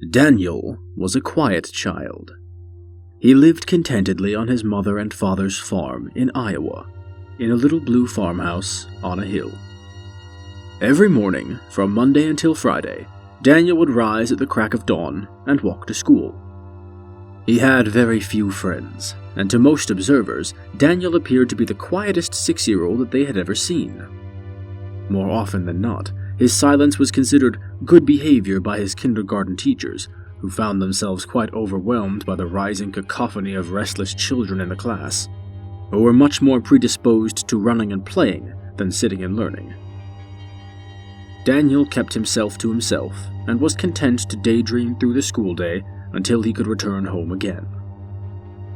Daniel was a quiet child. He lived contentedly on his mother and father's farm in Iowa, in a little blue farmhouse on a hill. Every morning, from Monday until Friday, Daniel would rise at the crack of dawn and walk to school. He had very few friends, and to most observers, Daniel appeared to be the quietest 6-year-old that they had ever seen. More often than not, his silence was considered good behavior by his kindergarten teachers, who found themselves quite overwhelmed by the rising cacophony of restless children in the class, who were much more predisposed to running and playing than sitting and learning. Daniel kept himself to himself and was content to daydream through the school day until he could return home again.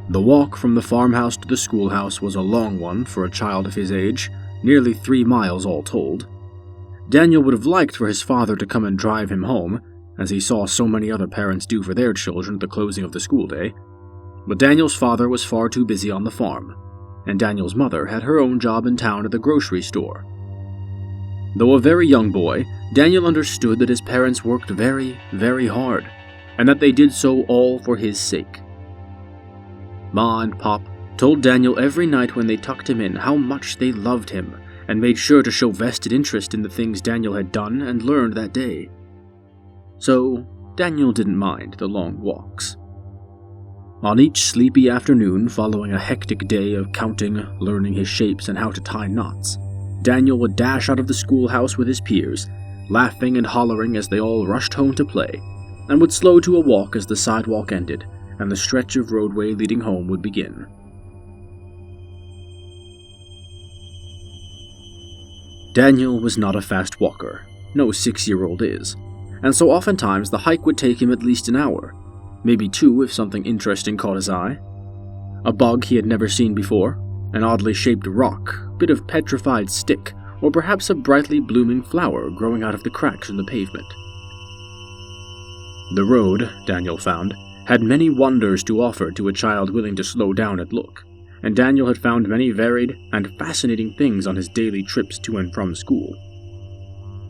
The walk from the farmhouse to the schoolhouse was a long one for a child of his age, nearly 3 miles all told. Daniel would have liked for his father to come and drive him home, as he saw so many other parents do for their children at the closing of the school day, but Daniel's father was far too busy on the farm, and Daniel's mother had her own job in town at the grocery store. Though a very young boy, Daniel understood that his parents worked very, very hard, and that they did so all for his sake. Ma and Pop told Daniel every night when they tucked him in how much they loved him, and made sure to show vested interest in the things Daniel had done and learned that day. So, Daniel didn't mind the long walks. On each sleepy afternoon following a hectic day of counting, learning his shapes, and how to tie knots, Daniel would dash out of the schoolhouse with his peers, laughing and hollering as they all rushed home to play, and would slow to a walk as the sidewalk ended and the stretch of roadway leading home would begin. Daniel was not a fast walker, no 6-year-old is, and so oftentimes the hike would take him at least an hour, maybe 2 if something interesting caught his eye. A bug he had never seen before, an oddly shaped rock, bit of petrified stick, or perhaps a brightly blooming flower growing out of the cracks in the pavement. The road, Daniel found, had many wonders to offer to a child willing to slow down and look, and Daniel had found many varied and fascinating things on his daily trips to and from school.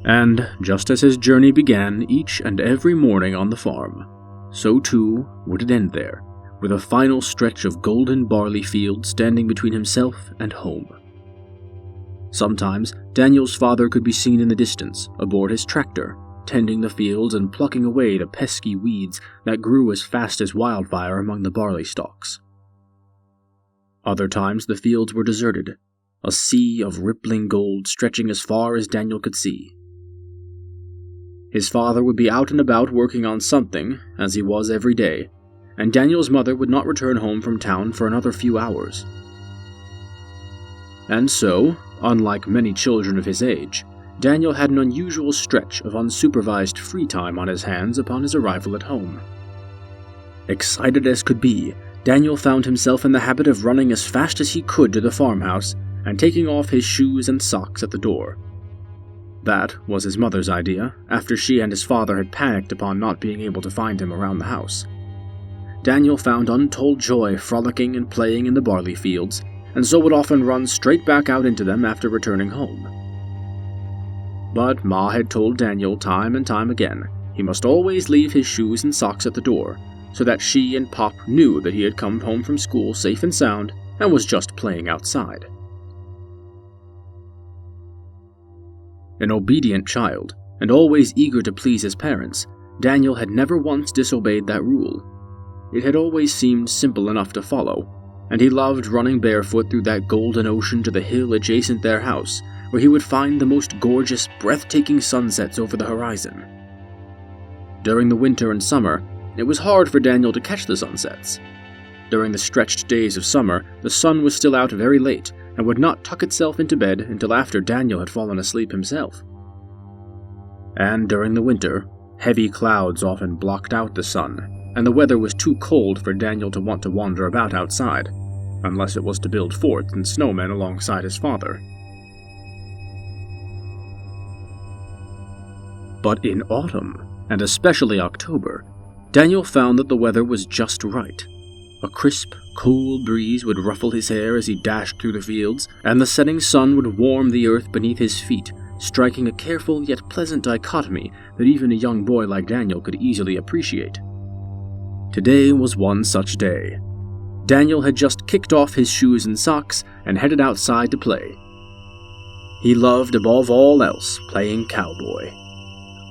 And just as his journey began each and every morning on the farm, so too would it end there, with a final stretch of golden barley fields standing between himself and home. Sometimes Daniel's father could be seen in the distance, aboard his tractor, tending the fields and plucking away the pesky weeds that grew as fast as wildfire among the barley stalks. Other times the fields were deserted, a sea of rippling gold stretching as far as Daniel could see. His father would be out and about working on something, as he was every day, and Daniel's mother would not return home from town for another few hours. And so, unlike many children of his age, Daniel had an unusual stretch of unsupervised free time on his hands upon his arrival at home. Excited as could be, Daniel found himself in the habit of running as fast as he could to the farmhouse and taking off his shoes and socks at the door. That was his mother's idea, after she and his father had panicked upon not being able to find him around the house. Daniel found untold joy frolicking and playing in the barley fields, and so would often run straight back out into them after returning home. But Ma had told Daniel time and time again he must always leave his shoes and socks at the door, so that she and Pop knew that he had come home from school safe and sound and was just playing outside. An obedient child, and always eager to please his parents, Daniel had never once disobeyed that rule. It had always seemed simple enough to follow, and he loved running barefoot through that golden ocean to the hill adjacent their house, where he would find the most gorgeous, breathtaking sunsets over the horizon. During the winter and summer, it was hard for Daniel to catch the sunsets. During the stretched days of summer, the sun was still out very late, and would not tuck itself into bed until after Daniel had fallen asleep himself. And during the winter, heavy clouds often blocked out the sun, and the weather was too cold for Daniel to want to wander about outside, unless it was to build forts and snowmen alongside his father. But in autumn, and especially October, Daniel found that the weather was just right. A crisp, cool breeze would ruffle his hair as he dashed through the fields, and the setting sun would warm the earth beneath his feet striking a careful yet pleasant dichotomy that even a young boy like Daniel could easily appreciate. Today was one such day. Daniel had just kicked off his shoes and socks and headed outside to play. He loved above all else playing cowboy.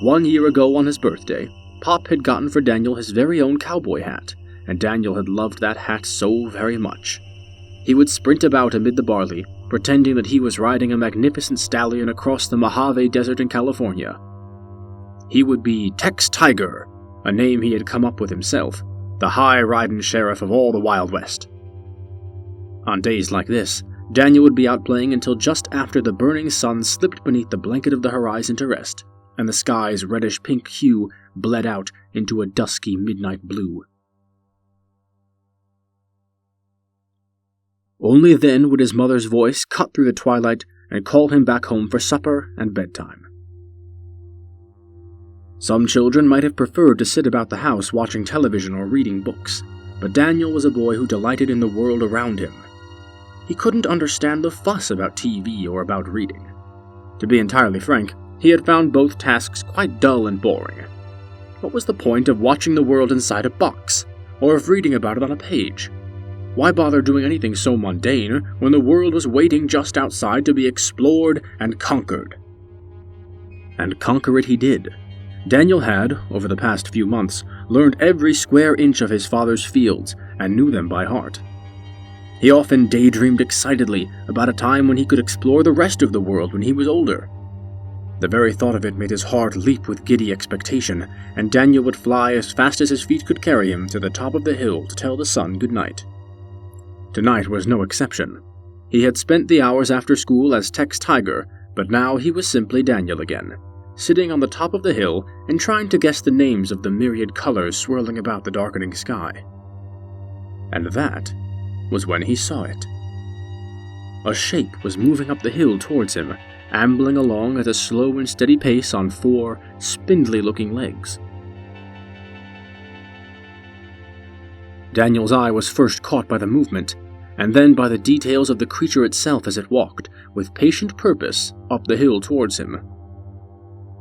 1 year ago on his birthday, Pop had gotten for Daniel his very own cowboy hat, and Daniel had loved that hat so very much. He would sprint about amid the barley, pretending that he was riding a magnificent stallion across the Mojave Desert in California. He would be Tex Tiger, a name he had come up with himself, the high-riding sheriff of all the Wild West. On days like this, Daniel would be out playing until just after the burning sun slipped beneath the blanket of the horizon to rest, and the sky's reddish-pink hue bled out into a dusky midnight blue. Only then would his mother's voice cut through the twilight and call him back home for supper and bedtime. Some children might have preferred to sit about the house watching television or reading books, but Daniel was a boy who delighted in the world around him. He couldn't understand the fuss about TV or about reading. To be entirely frank, he had found both tasks quite dull and boring. What was the point of watching the world inside a box, or of reading about it on a page? Why bother doing anything so mundane when the world was waiting just outside to be explored and conquered? And conquer it he did. Daniel had, over the past few months, learned every square inch of his father's fields and knew them by heart. He often daydreamed excitedly about a time when he could explore the rest of the world when he was older. The very thought of it made his heart leap with giddy expectation, and Daniel would fly as fast as his feet could carry him to the top of the hill to tell the sun good night. Tonight was no exception. He had spent the hours after school as Tex Tiger, but now he was simply Daniel again, sitting on the top of the hill and trying to guess the names of the myriad colors swirling about the darkening sky. And that was when he saw it. A shape was moving up the hill towards him, ambling along at a slow and steady pace on 4 spindly-looking legs. Daniel's eye was first caught by the movement, and then by the details of the creature itself as it walked, with patient purpose, up the hill towards him.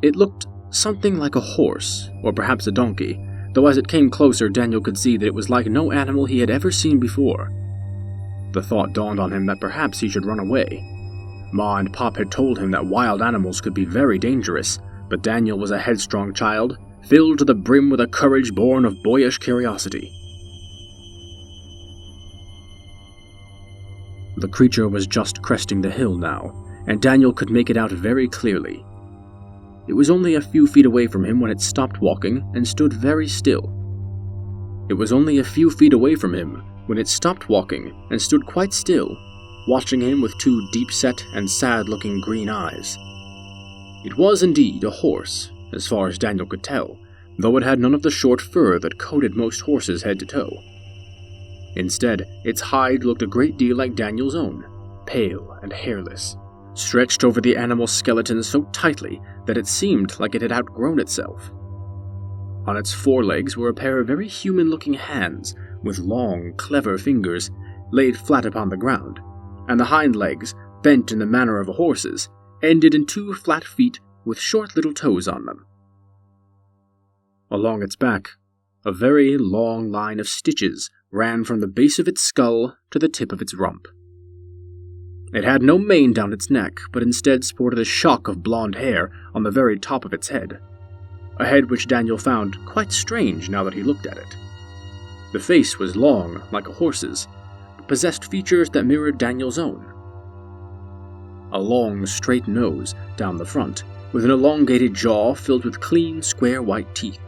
It looked something like a horse, or perhaps a donkey, though as it came closer Daniel could see that it was like no animal he had ever seen before. The thought dawned on him that perhaps he should run away. Ma and Pop had told him that wild animals could be very dangerous, but Daniel was a headstrong child, filled to the brim with a courage born of boyish curiosity. The creature was just cresting the hill now, and Daniel could make it out very clearly. It was only a few feet away from him when it stopped walking and stood very still. It was only a few feet away from him when it stopped walking and stood quite still, watching him with 2 deep-set and sad-looking green eyes. It was indeed a horse, as far as Daniel could tell, though it had none of the short fur that coated most horses head to toe. Instead, its hide looked a great deal like Daniel's own, pale and hairless, stretched over the animal's skeleton so tightly that it seemed like it had outgrown itself. On its forelegs were a pair of very human-looking hands with long, clever fingers laid flat upon the ground, and the hind legs, bent in the manner of a horse's, ended in 2 flat feet with short little toes on them. Along its back, a very long line of stitches ran from the base of its skull to the tip of its rump. It had no mane down its neck, but instead sported a shock of blonde hair on the very top of its head, a head which Daniel found quite strange now that he looked at it. The face was long, like a horse's, but possessed features that mirrored Daniel's own. A long, straight nose down the front, with an elongated jaw filled with clean, square white teeth.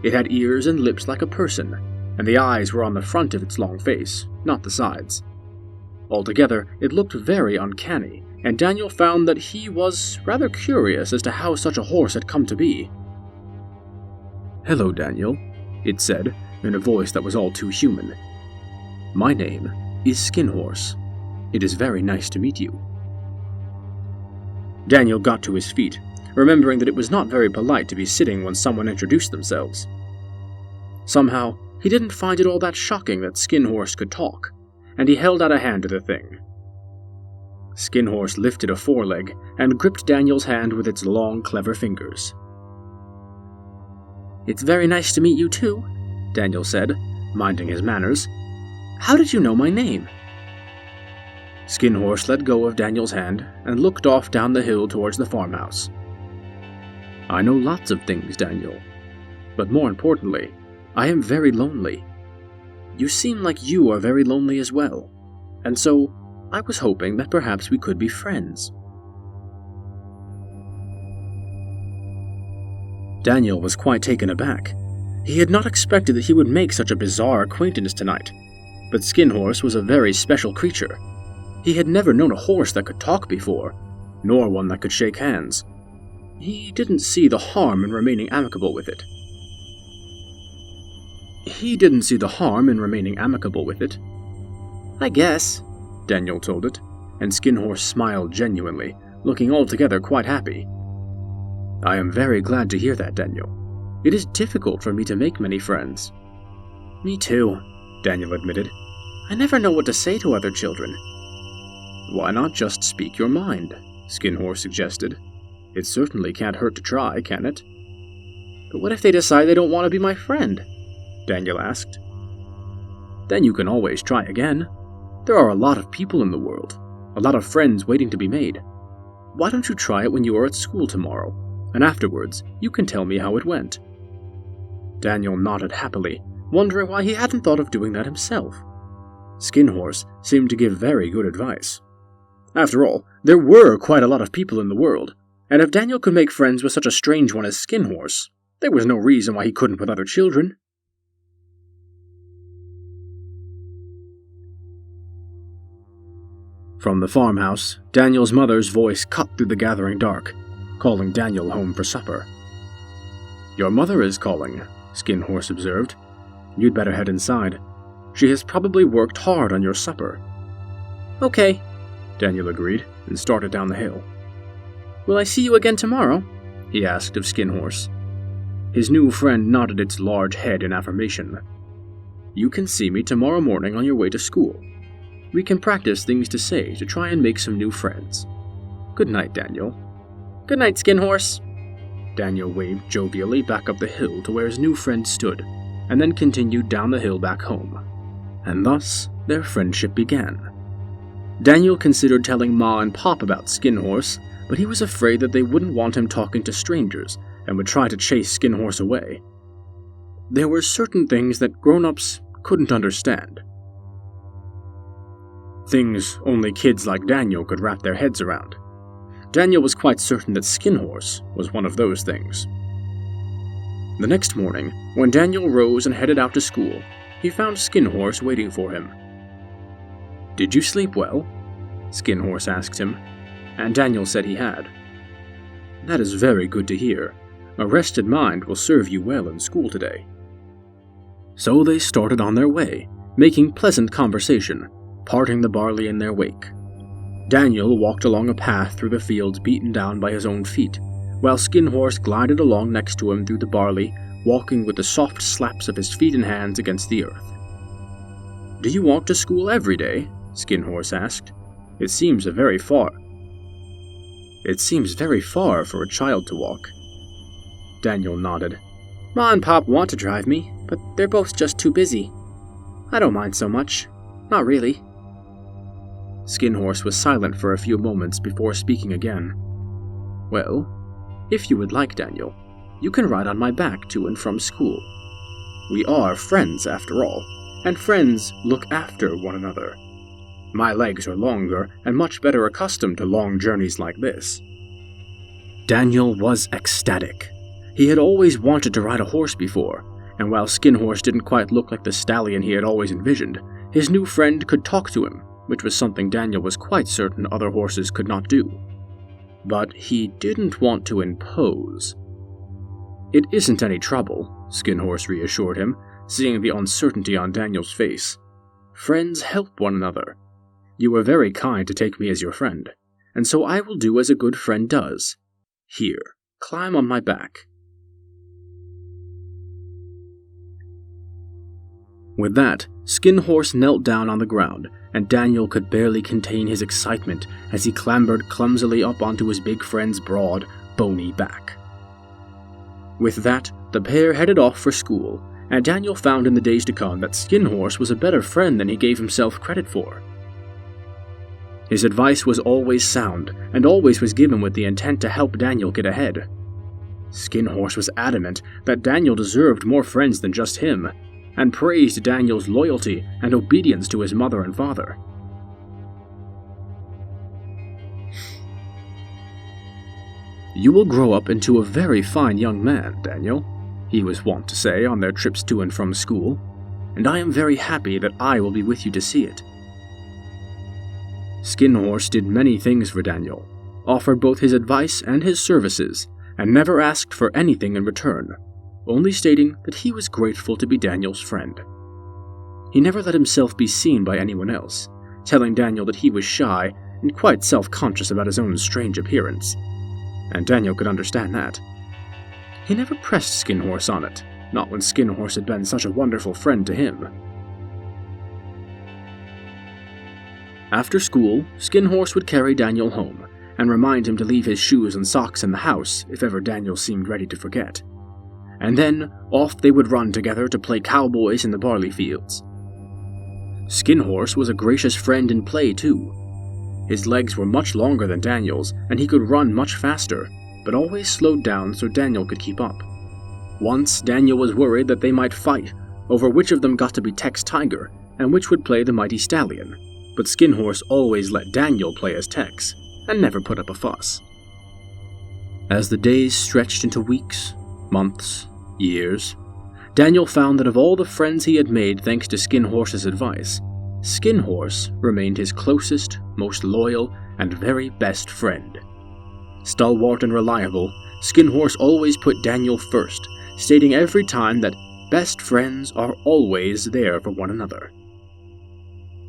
It had ears and lips like a person, and the eyes were on the front of its long face, not the sides. Altogether, it looked very uncanny, and Daniel found that he was rather curious as to how such a horse had come to be. "Hello, Daniel," it said, in a voice that was all too human. "My name is Skinhorse. It is very nice to meet you." Daniel got to his feet, remembering that it was not very polite to be sitting when someone introduced themselves. Somehow, he didn't find it all that shocking that Skinhorse could talk, and he held out a hand to the thing. Skinhorse lifted a foreleg and gripped Daniel's hand with its long, clever fingers. "It's very nice to meet you too," Daniel said, minding his manners. "How did you know my name?" Skinhorse let go of Daniel's hand and looked off down the hill towards the farmhouse. "I know lots of things, Daniel. But more importantly, I am very lonely. You seem like you are very lonely as well, and so I was hoping that perhaps we could be friends." Daniel was quite taken aback. He had not expected that he would make such a bizarre acquaintance tonight, but Skinhorse was a very special creature. He had never known a horse that could talk before, nor one that could shake hands. He didn't see the harm in remaining amicable with it. "I guess," Daniel told it, and Skinhorse smiled genuinely, looking altogether quite happy. "I am very glad to hear that, Daniel. It is difficult for me to make many friends." "Me too," Daniel admitted. "I never know what to say to other children." "Why not just speak your mind?" Skinhorse suggested. "It certainly can't hurt to try, can it?" "But what if they decide they don't want to be my friend?" Daniel asked. "Then you can always try again. There are a lot of people in the world, a lot of friends waiting to be made. Why don't you try it when you are at school tomorrow, and afterwards you can tell me how it went?" Daniel nodded happily, wondering why he hadn't thought of doing that himself. Skinhorse seemed to give very good advice. After all, there were quite a lot of people in the world, and if Daniel could make friends with such a strange one as Skinhorse, there was no reason why he couldn't with other children. From the farmhouse, Daniel's mother's voice cut through the gathering dark, calling Daniel home for supper. "Your mother is calling," Skinhorse observed. "You'd better head inside. She has probably worked hard on your supper." "Okay," Daniel agreed, and started down the hill. "Will I see you again tomorrow?" he asked of Skinhorse. His new friend nodded its large head in affirmation. "You can see me tomorrow morning on your way to school. We can practice things to say to try and make some new friends. Good night, Daniel." "Good night, Skinhorse." Daniel waved jovially back up the hill to where his new friend stood, and then continued down the hill back home. And thus, their friendship began. Daniel considered telling Ma and Pop about Skinhorse, but he was afraid that they wouldn't want him talking to strangers and would try to chase Skinhorse away. There were certain things that grown-ups couldn't understand. Things only kids like Daniel could wrap their heads around. Daniel was quite certain that Skinhorse was one of those things. The next morning, when Daniel rose and headed out to school, he found Skinhorse waiting for him. "Did you sleep well?" Skinhorse asked him, and Daniel said he had. "That is very good to hear. A rested mind will serve you well in school today." So they started on their way, making pleasant conversation, parting the barley in their wake. Daniel walked along a path through the fields beaten down by his own feet, while Skinhorse glided along next to him through the barley, walking with the soft slaps of his feet and hands against the earth. "Do you walk to school every day?" Skinhorse asked. It seems very far for a child to walk." Daniel nodded. "Ma and Pop want to drive me, but they're both just too busy. I don't mind so much. Not really." Skinhorse was silent for a few moments before speaking again. "Well, if you would like, Daniel, you can ride on my back to and from school. We are friends, after all, and friends look after one another. My legs are longer and much better accustomed to long journeys like this." Daniel was ecstatic. He had always wanted to ride a horse before, and while Skinhorse didn't quite look like the stallion he had always envisioned, his new friend could talk to him, which was something Daniel was quite certain other horses could not do. But he didn't want to impose. "It isn't any trouble," Skinhorse reassured him, seeing the uncertainty on Daniel's face. "Friends help one another. You were very kind to take me as your friend, and so I will do as a good friend does. Here, climb on my back." With that, Skinhorse knelt down on the ground and Daniel could barely contain his excitement as he clambered clumsily up onto his big friend's broad, bony back. With that, the pair headed off for school, and Daniel found in the days to come that Skinhorse was a better friend than he gave himself credit for. His advice was always sound, and always was given with the intent to help Daniel get ahead. Skinhorse was adamant that Daniel deserved more friends than just him, and praised Daniel's loyalty and obedience to his mother and father. "You will grow up into a very fine young man, Daniel," he was wont to say on their trips to and from school, "and I am very happy that I will be with you to see it." Skinhorse did many things for Daniel, offered both his advice and his services, and never asked for anything in return, only stating that he was grateful to be Daniel's friend. He never let himself be seen by anyone else, telling Daniel that he was shy and quite self-conscious about his own strange appearance, and Daniel could understand that. He never pressed Skinhorse on it, not when Skinhorse had been such a wonderful friend to him. After school, Skinhorse would carry Daniel home, and remind him to leave his shoes and socks in the house if ever Daniel seemed ready to forget. And then, off they would run together to play cowboys in the barley fields. Skinhorse was a gracious friend in play, too. His legs were much longer than Daniel's, and he could run much faster, but always slowed down so Daniel could keep up. Once, Daniel was worried that they might fight over which of them got to be Tex Tiger, and which would play the mighty stallion, but Skinhorse always let Daniel play as Tex, and never put up a fuss. As the days stretched into weeks, months, years, Daniel found that of all the friends he had made thanks to Skinhorse's advice, Skinhorse remained his closest, most loyal, and very best friend. Stalwart and reliable, Skinhorse always put Daniel first, stating every time that best friends are always there for one another.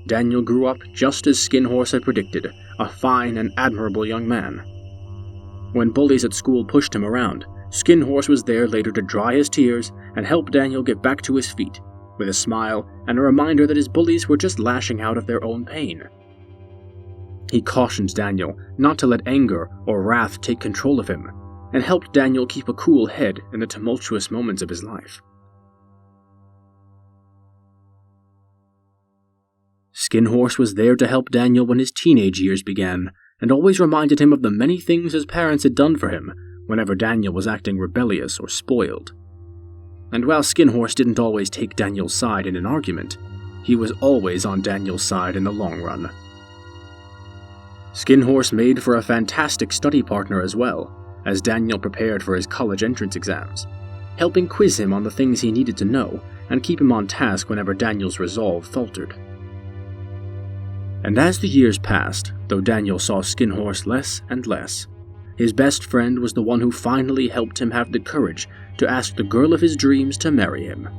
Daniel grew up just as Skinhorse had predicted, a fine and admirable young man. When bullies at school pushed him around, Skinhorse was there later to dry his tears and help Daniel get back to his feet, with a smile and a reminder that his bullies were just lashing out of their own pain. He cautioned Daniel not to let anger or wrath take control of him, and helped Daniel keep a cool head in the tumultuous moments of his life. Skinhorse was there to help Daniel when his teenage years began, and always reminded him of the many things his parents had done for him whenever Daniel was acting rebellious or spoiled. And while Skinhorse didn't always take Daniel's side in an argument, he was always on Daniel's side in the long run. Skinhorse made for a fantastic study partner as well, as Daniel prepared for his college entrance exams, helping quiz him on the things he needed to know and keep him on task whenever Daniel's resolve faltered. And as the years passed, though Daniel saw Skinhorse less and less, his best friend was the one who finally helped him have the courage to ask the girl of his dreams to marry him.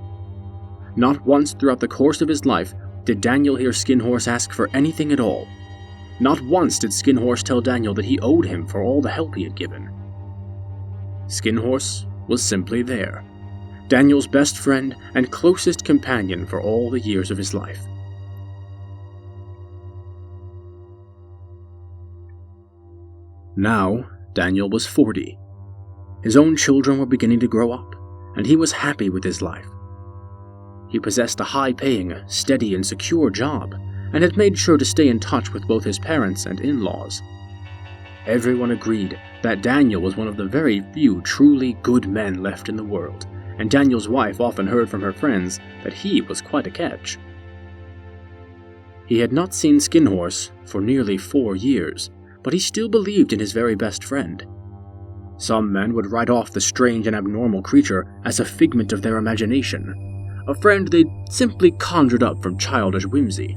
Not once throughout the course of his life did Daniel hear Skinhorse ask for anything at all. Not once did Skinhorse tell Daniel that he owed him for all the help he had given. Skinhorse was simply there, Daniel's best friend and closest companion for all the years of his life. Now, Daniel was 40. His own children were beginning to grow up, and he was happy with his life. He possessed a high-paying, steady, and secure job, and had made sure to stay in touch with both his parents and in-laws. Everyone agreed that Daniel was one of the very few truly good men left in the world, and Daniel's wife often heard from her friends that he was quite a catch. He had not seen Skinhorse for nearly 4 years, but he still believed in his very best friend. Some men would write off the strange and abnormal creature as a figment of their imagination, a friend they'd simply conjured up from childish whimsy.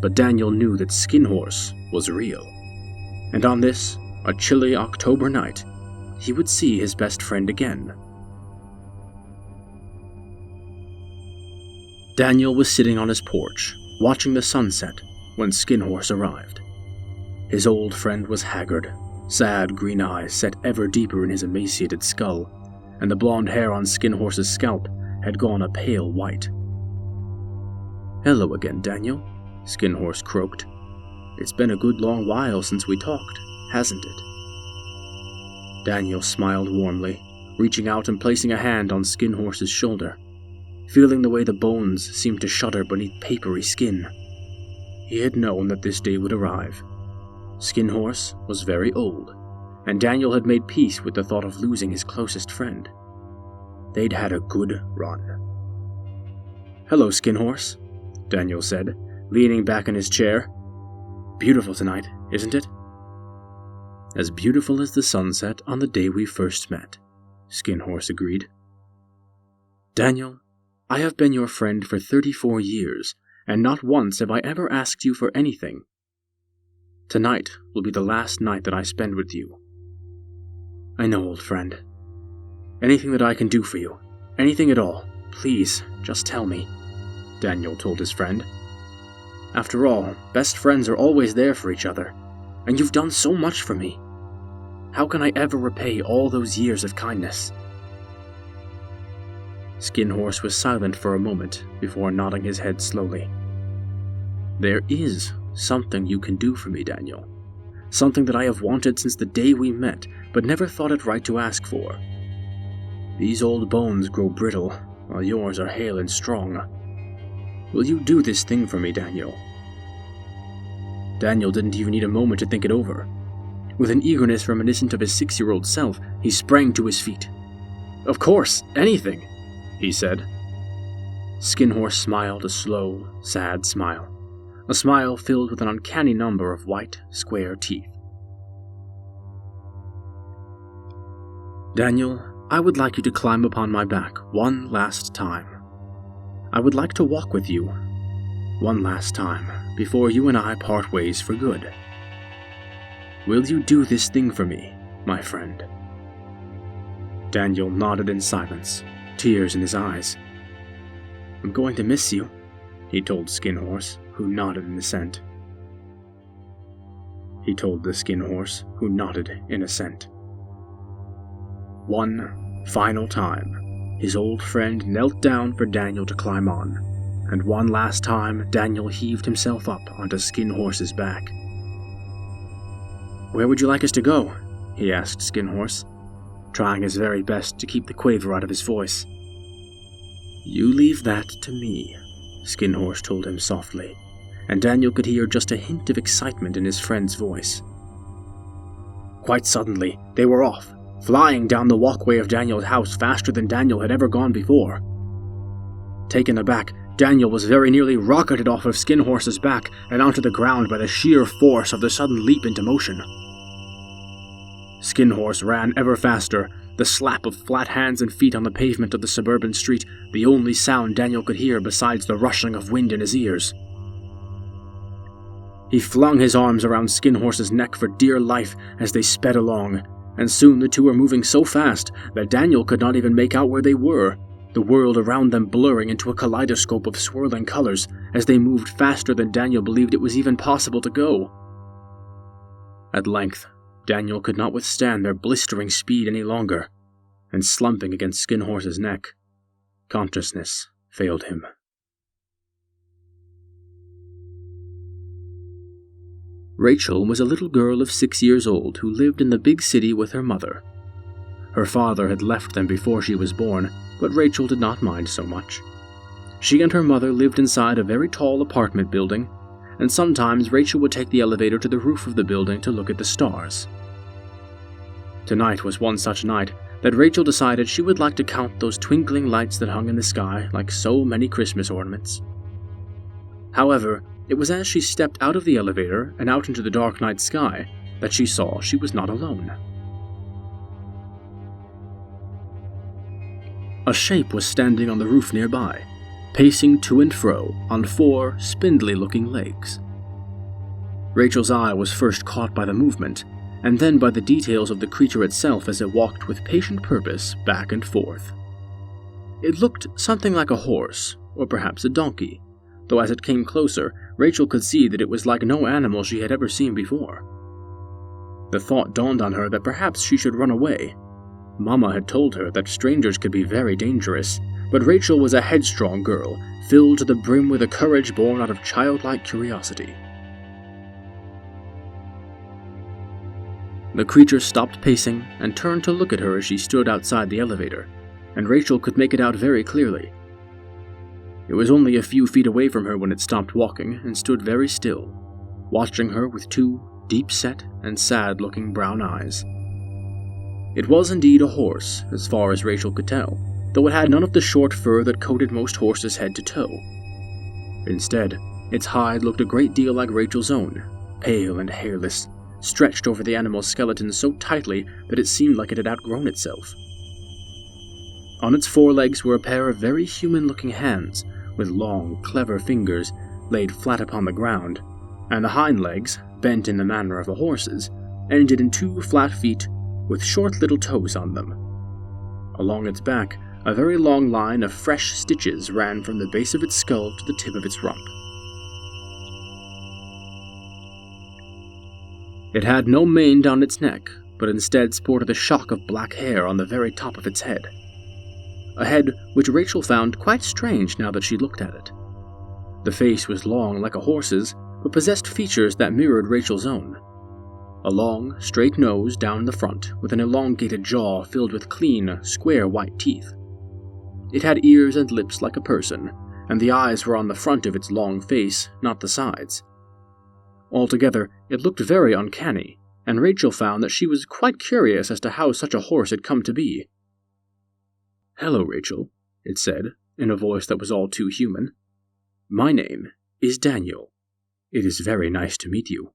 But Daniel knew that Skinhorse was real. And on this, a chilly October night, he would see his best friend again. Daniel was sitting on his porch, watching the sunset, when Skinhorse arrived. His old friend was haggard, sad green eyes set ever deeper in his emaciated skull, and the blonde hair on Skinhorse's scalp had gone a pale white. "Hello again, Daniel," Skinhorse croaked. "It's been a good long while since we talked, hasn't it?" Daniel smiled warmly, reaching out and placing a hand on Skinhorse's shoulder, feeling the way the bones seemed to shudder beneath papery skin. He had known that this day would arrive. Skinhorse was very old, and Daniel had made peace with the thought of losing his closest friend. They'd had a good run. "Hello, Skinhorse," Daniel said, leaning back in his chair. "Beautiful tonight, isn't it?" "As beautiful as the sunset on the day we first met," Skinhorse agreed. "Daniel, I have been your friend for 34 years, and not once have I ever asked you for anything. Tonight will be the last night that I spend with you. I know, old friend. Anything that I can do for you, anything at all, please, just tell me," Daniel told his friend. "After all, best friends are always there for each other, and you've done so much for me. How can I ever repay all those years of kindness?" Skinhorse was silent for a moment before nodding his head slowly. "There is something you can do for me, Daniel. Something that I have wanted since the day we met, but never thought it right to ask for. These old bones grow brittle, while yours are hale and strong. Will you do this thing for me, Daniel?" Daniel didn't even need a moment to think it over. With an eagerness reminiscent of his 6-year-old self, he sprang to his feet. "Of course, anything," he said. Skinhorse smiled a slow, sad smile, a smile filled with an uncanny number of white, square teeth. "Daniel, I would like you to climb upon my back one last time. I would like to walk with you one last time before you and I part ways for good. Will you do this thing for me, my friend?" Daniel nodded in silence, tears in his eyes. "I'm going to miss you," he told Skinhorse, who nodded in assent. One final time, his old friend knelt down for Daniel to climb on, and one last time Daniel heaved himself up onto Skinhorse's back. "Where would you like us to go?" he asked Skinhorse, trying his very best to keep the quaver out of his voice. "You leave that to me," Skinhorse told him softly, and Daniel could hear just a hint of excitement in his friend's voice. Quite suddenly, they were off, flying down the walkway of Daniel's house faster than Daniel had ever gone before. Taken aback, Daniel was very nearly rocketed off of Skinhorse's back and onto the ground by the sheer force of the sudden leap into motion. Skinhorse ran ever faster, the slap of flat hands and feet on the pavement of the suburban street the only sound Daniel could hear besides the rushing of wind in his ears. He flung his arms around Skinhorse's neck for dear life as they sped along, and soon the two were moving so fast that Daniel could not even make out where they were, the world around them blurring into a kaleidoscope of swirling colors as they moved faster than Daniel believed it was even possible to go. At length, Daniel could not withstand their blistering speed any longer, and slumping against Skinhorse's neck, consciousness failed him. Rachel was a little girl of 6 years old who lived in the big city with her mother. Her father had left them before she was born, but Rachel did not mind so much. She and her mother lived inside a very tall apartment building, and sometimes Rachel would take the elevator to the roof of the building to look at the stars. Tonight was one such night that Rachel decided she would like to count those twinkling lights that hung in the sky like so many Christmas ornaments. However, it was as she stepped out of the elevator and out into the dark night sky that she saw she was not alone. A shape was standing on the roof nearby, pacing to and fro on 4 spindly-looking legs. Rachel's eye was first caught by the movement, and then by the details of the creature itself as it walked with patient purpose back and forth. It looked something like a horse, or perhaps a donkey, though as it came closer, Rachel could see that it was like no animal she had ever seen before. The thought dawned on her that perhaps she should run away. Mama had told her that strangers could be very dangerous, but Rachel was a headstrong girl, filled to the brim with a courage born out of childlike curiosity. The creature stopped pacing and turned to look at her as she stood outside the elevator, and Rachel could make it out very clearly. It was only a few feet away from her when it stopped walking and stood very still, watching her with two deep-set and sad-looking brown eyes. It was indeed a horse, as far as Rachel could tell, though it had none of the short fur that coated most horses head to toe. Instead, its hide looked a great deal like Rachel's own, pale and hairless, stretched over the animal's skeleton so tightly that it seemed like it had outgrown itself. On its forelegs were a pair of very human-looking hands, with long, clever fingers laid flat upon the ground, and the hind legs, bent in the manner of a horse's, ended in two flat feet with short little toes on them. Along its back, a very long line of fresh stitches ran from the base of its skull to the tip of its rump. It had no mane down its neck, but instead sported a shock of black hair on the very top of its head. A head which Rachel found quite strange now that she looked at it. The face was long like a horse's, but possessed features that mirrored Rachel's own. A long, straight nose down the front, with an elongated jaw filled with clean, square white teeth. It had ears and lips like a person, and the eyes were on the front of its long face, not the sides. Altogether, it looked very uncanny, and Rachel found that she was quite curious as to how such a horse had come to be. "Hello, Rachel," it said, in a voice that was all too human. "My name is Daniel. It is very nice to meet you."